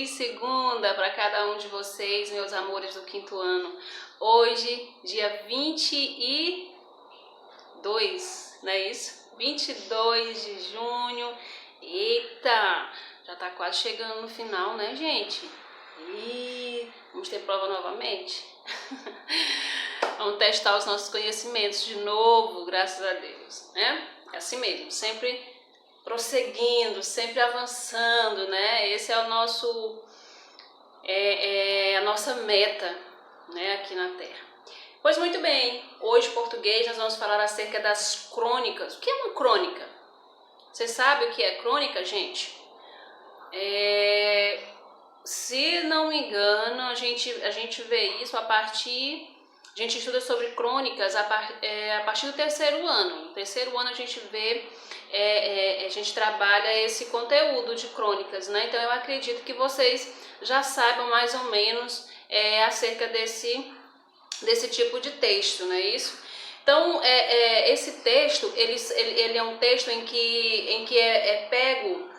Feliz segunda para cada um de vocês, meus amores do quinto ano. Hoje, dia 22, não é isso? 22 de junho. Eita, já tá quase chegando no final, né, gente? E vamos ter prova novamente? Vamos testar os nossos conhecimentos de novo, graças a Deus, né? É assim mesmo, sempre prosseguindo, sempre avançando, né? Esse é o nosso, a nossa meta, né, aqui na Terra. Pois muito bem, hoje em português nós vamos falar acerca das crônicas. O que é uma crônica? Você sabe o que é crônica, gente? Se não me engano, a gente vê isso a gente estuda sobre crônicas a partir do terceiro ano. No terceiro ano a gente vê, a gente trabalha esse conteúdo de crônicas, né? Então eu acredito que vocês já saibam mais ou menos acerca desse tipo de texto, não é isso? Então esse texto, ele é um texto em que é pego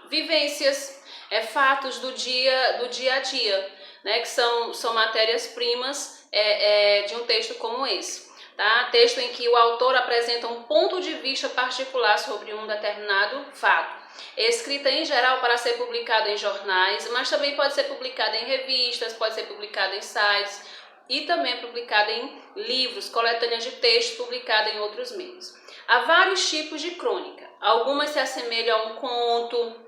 vivências, fatos do dia a dia, né, que são matérias-primas de um texto como esse. Tá? Texto em que o autor apresenta um ponto de vista particular sobre um determinado fato. É escrita em geral para ser publicada em jornais, mas também pode ser publicada em revistas, pode ser publicada em sites e também publicada em livros, coletâneas de texto publicada em outros meios. Há vários tipos de crônica. Algumas se assemelham a um conto,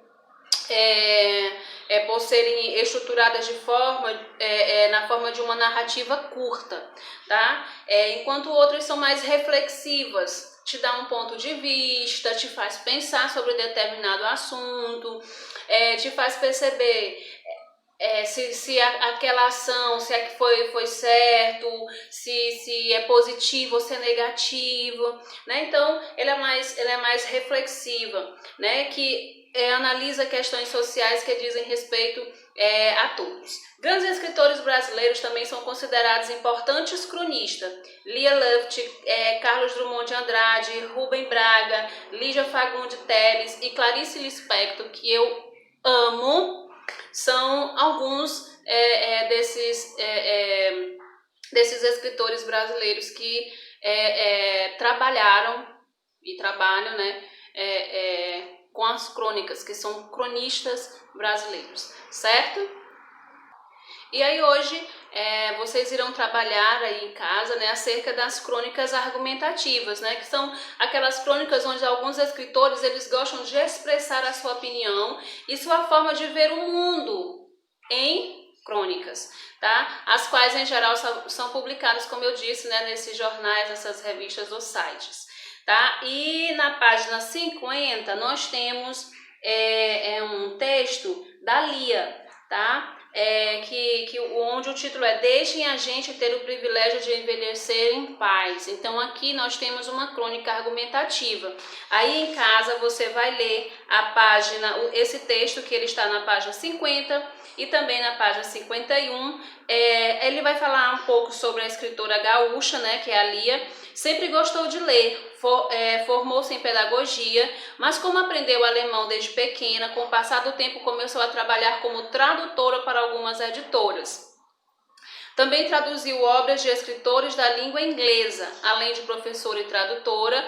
por serem estruturadas de na forma de uma narrativa curta, tá? Enquanto outras são mais reflexivas, te dá um ponto de vista, te faz pensar sobre determinado assunto, te faz perceber se aquela ação, se é que foi certo, se é positivo ou se é negativo, né? Então, ela é mais reflexiva, né? Que analisa questões sociais que dizem respeito a todos. Grandes escritores brasileiros também são considerados importantes cronistas. Lia Luft, Carlos Drummond de Andrade, Rubem Braga, Lígia Fagundes Telles e Clarice Lispector, que eu amo, são alguns desses escritores brasileiros que trabalharam e trabalham, né, com as crônicas, que são cronistas brasileiros, certo? E aí hoje vocês irão trabalhar aí em casa, né, acerca das crônicas argumentativas, né, que são aquelas crônicas onde alguns escritores eles gostam de expressar a sua opinião e sua forma de ver o mundo em crônicas, tá? As quais em geral são publicadas, como eu disse, né, nesses jornais, nessas revistas ou sites, tá? E na página 50 nós temos um texto da Lia, tá? Onde o título é Deixem a gente ter o privilégio de envelhecer em paz. Então aqui nós temos uma crônica argumentativa. Aí em casa você vai ler esse texto que ele está na página 50 e também na página 51. Ele vai falar um pouco sobre a escritora gaúcha, né, que é a Lia. Sempre gostou de ler, formou-se em pedagogia, mas como aprendeu alemão desde pequena, com o passar do tempo começou a trabalhar como tradutora para algumas editoras. Também traduziu obras de escritores da língua inglesa, além de professora e tradutora.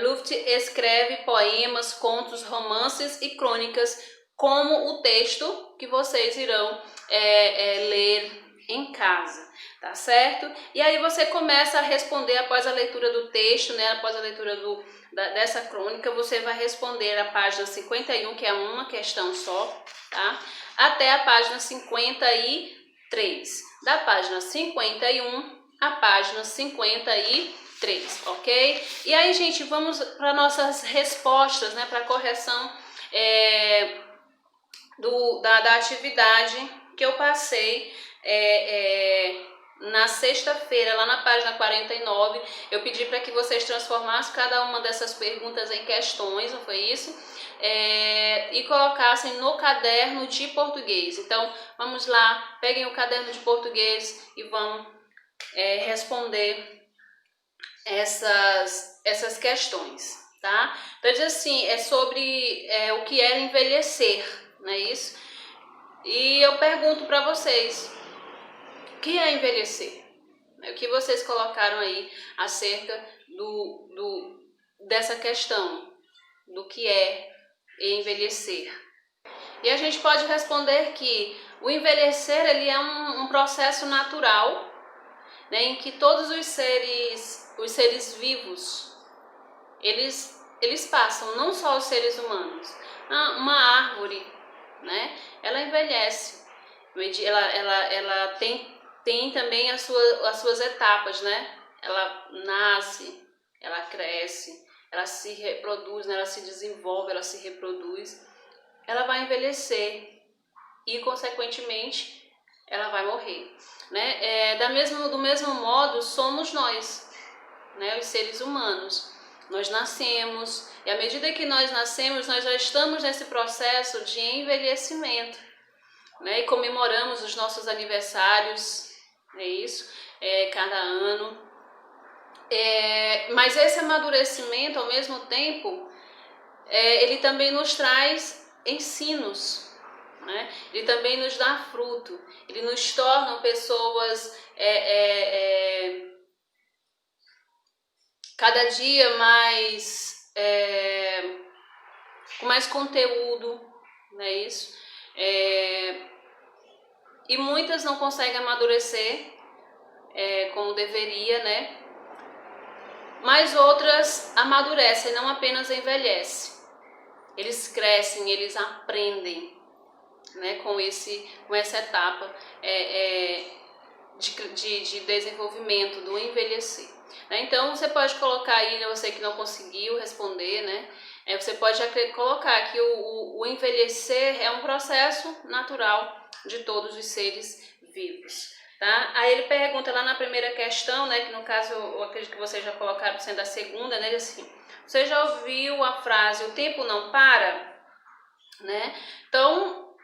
Luft escreve poemas, contos, romances e crônicas, como o texto que vocês irão ler em casa, tá certo? E aí você começa a responder após a leitura do texto, né? Após a leitura dessa crônica, você vai responder a página 51, que é uma questão só, tá? Até a página 53. Da página 51 à página 53, ok? E aí, gente, vamos para nossas respostas, né? Para a correção da atividade que eu passei na sexta-feira, lá na página 49, eu pedi para que vocês transformassem cada uma dessas perguntas em questões, não foi isso? E colocassem no caderno de português. Então, vamos lá, peguem o caderno de português e vão responder essas questões, tá? Então, diz assim, é sobre o que é envelhecer, não é isso? E eu pergunto para vocês, o que é envelhecer? O que vocês colocaram aí acerca dessa questão, do que é envelhecer? E a gente pode responder que o envelhecer ele é um processo natural, né, em que todos os seres vivos, eles passam, não só os seres humanos. Uma árvore, né, ela envelhece, ela tem também as suas etapas, né? Ela nasce, ela cresce, ela se reproduz, né? Ela se desenvolve, ela se reproduz, ela vai envelhecer e, consequentemente, ela vai morrer, né? Do mesmo modo, somos nós, né? Os seres humanos. Nós nascemos e, à medida que nós nascemos, nós já estamos nesse processo de envelhecimento, né? E comemoramos os nossos aniversários, é isso, cada ano. Mas esse amadurecimento, ao mesmo tempo, ele também nos traz ensinos, né? Ele também nos dá fruto, ele nos torna pessoas cada dia mais com mais conteúdo, não é isso? E muitas não conseguem amadurecer como deveria, né? Mas outras amadurecem, não apenas envelhecem. Eles crescem, eles aprendem, né, com essa etapa de desenvolvimento, do envelhecer. Então você pode colocar aí, você que não conseguiu responder, né? Você pode colocar que o envelhecer é um processo natural de todos os seres vivos. Tá? Aí ele pergunta lá na primeira questão, né, que no caso eu acredito que vocês já colocaram sendo a segunda, né, assim, você já ouviu a frase, o tempo não para? Né? Então,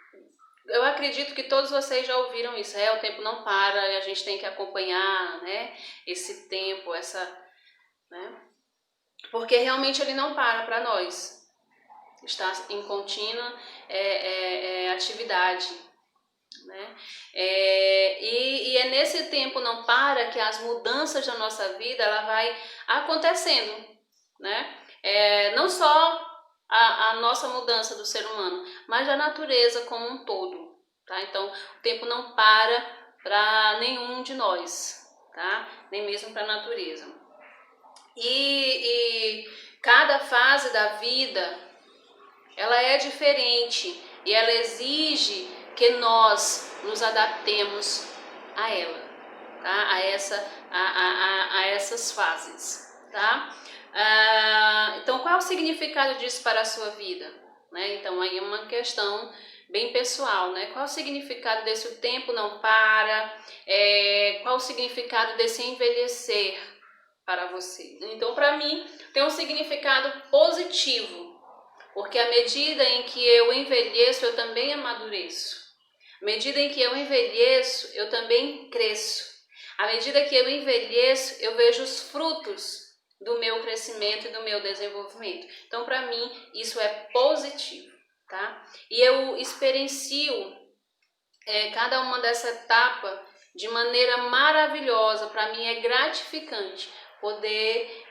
eu acredito que todos vocês já ouviram isso, o tempo não para, e a gente tem que acompanhar, né, esse tempo, né, porque realmente ele não para nós, está em contínua atividade, né? E é nesse tempo não para que as mudanças da nossa vida ela vai acontecendo, né? Não só a nossa mudança do ser humano, mas a natureza como um todo, tá? Então o tempo não para nenhum de nós, tá? Nem mesmo para a natureza. E cada fase da vida ela é diferente e ela exige que nós nos adaptemos a ela, tá? A essas fases, tá? Então, qual é o significado disso para a sua vida? Né? Então, aí é uma questão bem pessoal, né? Qual é o significado desse o tempo não para? Qual o significado desse envelhecer para você? Então, para mim, tem um significado positivo, porque à medida em que eu envelheço, eu também amadureço. À medida em que eu envelheço, eu também cresço. À medida que eu envelheço, eu vejo os frutos do meu crescimento e do meu desenvolvimento. Então, para mim, isso é positivo, tá? E eu experiencio cada uma dessa etapa de maneira maravilhosa. Para mim é gratificante poder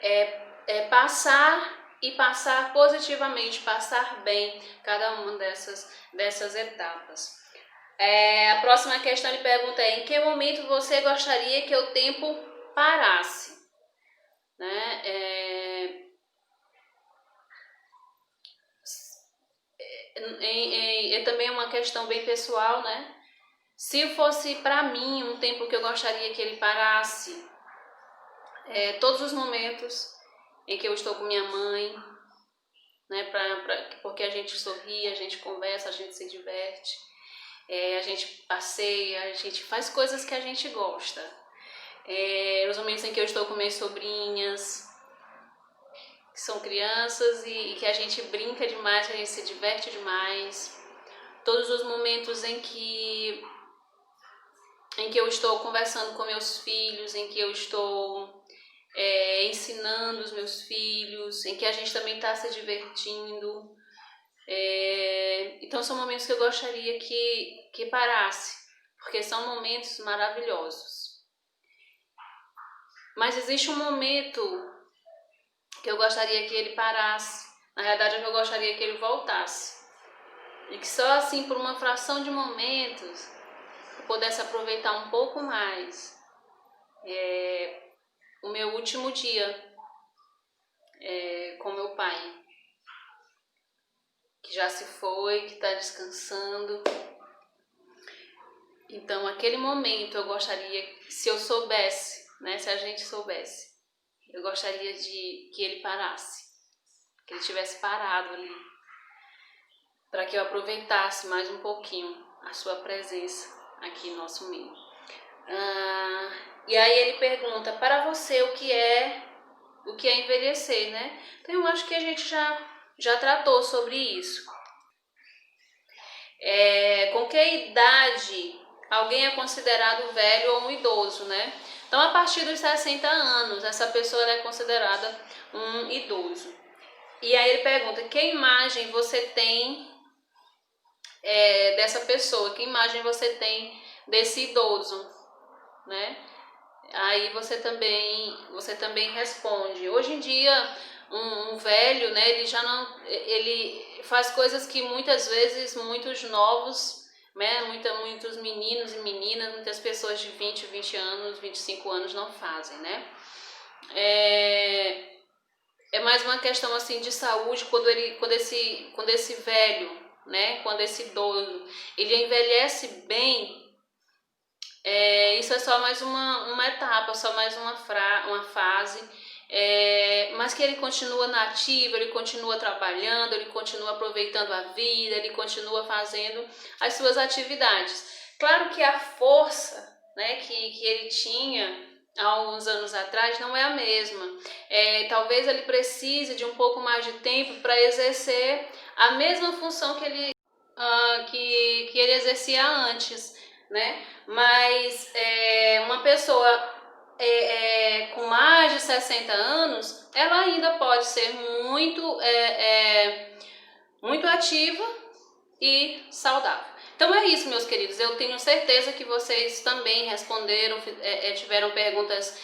passar positivamente, passar bem cada uma dessas etapas. A próxima questão ele pergunta em que momento você gostaria que o tempo parasse? Né? Também é uma questão bem pessoal, né? Se fosse para mim um tempo que eu gostaria que ele parasse, todos os momentos em que eu estou com minha mãe, né, porque a gente sorri, a gente conversa, a gente se diverte, a gente passeia, a gente faz coisas que a gente gosta. Os momentos em que eu estou com minhas sobrinhas, que são crianças e que a gente brinca demais, que a gente se diverte demais. Todos os momentos em que eu estou conversando com meus filhos, em que eu estou ensinando os meus filhos, em que a gente também está se divertindo. Então então são momentos que eu gostaria que parasse, porque são momentos maravilhosos. Mas existe um momento que eu gostaria que ele parasse, na realidade é que eu gostaria que ele voltasse. E que só assim, por uma fração de momentos, eu pudesse aproveitar um pouco mais o meu último dia com meu pai, que já se foi, que está descansando. Então, aquele momento eu gostaria, se eu soubesse, né, se a gente soubesse, eu gostaria que ele parasse, que ele tivesse parado ali, para que eu aproveitasse mais um pouquinho a sua presença aqui no nosso meio. E aí ele pergunta, para você o que é envelhecer, né? Então eu acho que a gente já tratou sobre isso. Com que idade alguém é considerado velho ou um idoso, né? Então a partir dos 60 anos, essa pessoa é considerada um idoso. E aí ele pergunta, que imagem você tem dessa pessoa? Que imagem você tem desse idoso, né? Aí você também responde. Hoje em dia, um velho, né, ele faz coisas que muitas vezes muitos novos, né, muitos meninos e meninas, muitas pessoas de 20 anos, 25 anos não fazem, né? É mais uma questão assim de saúde, quando esse velho, né, quando esse idoso, ele envelhece bem. Isso é só mais uma etapa, só mais uma fase, mas que ele continua na ativa, ele continua trabalhando, ele continua aproveitando a vida, ele continua fazendo as suas atividades. Claro que a força, né, que ele tinha há uns anos atrás não é a mesma. Talvez ele precise de um pouco mais de tempo para exercer a mesma função que ele exercia antes, né? Mas uma pessoa com mais de 60 anos, ela ainda pode ser muito ativa e saudável. Então é isso, meus queridos. Eu tenho certeza que vocês também responderam, tiveram perguntas,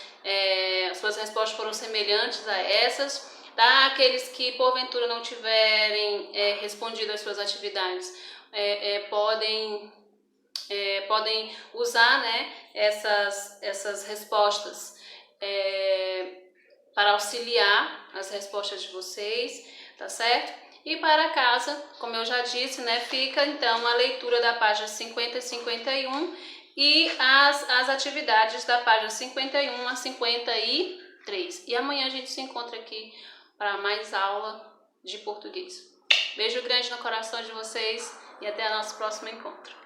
suas respostas foram semelhantes a essas. Tá? Aqueles que porventura não tiverem respondido às suas atividades, podem usar, né, essas respostas para auxiliar as respostas de vocês, tá certo? E para casa, como eu já disse, né, fica então a leitura da página 50 e 51 e as atividades da página 51 a 53. E amanhã a gente se encontra aqui para mais aula de português. Beijo grande no coração de vocês e até o nosso próximo encontro.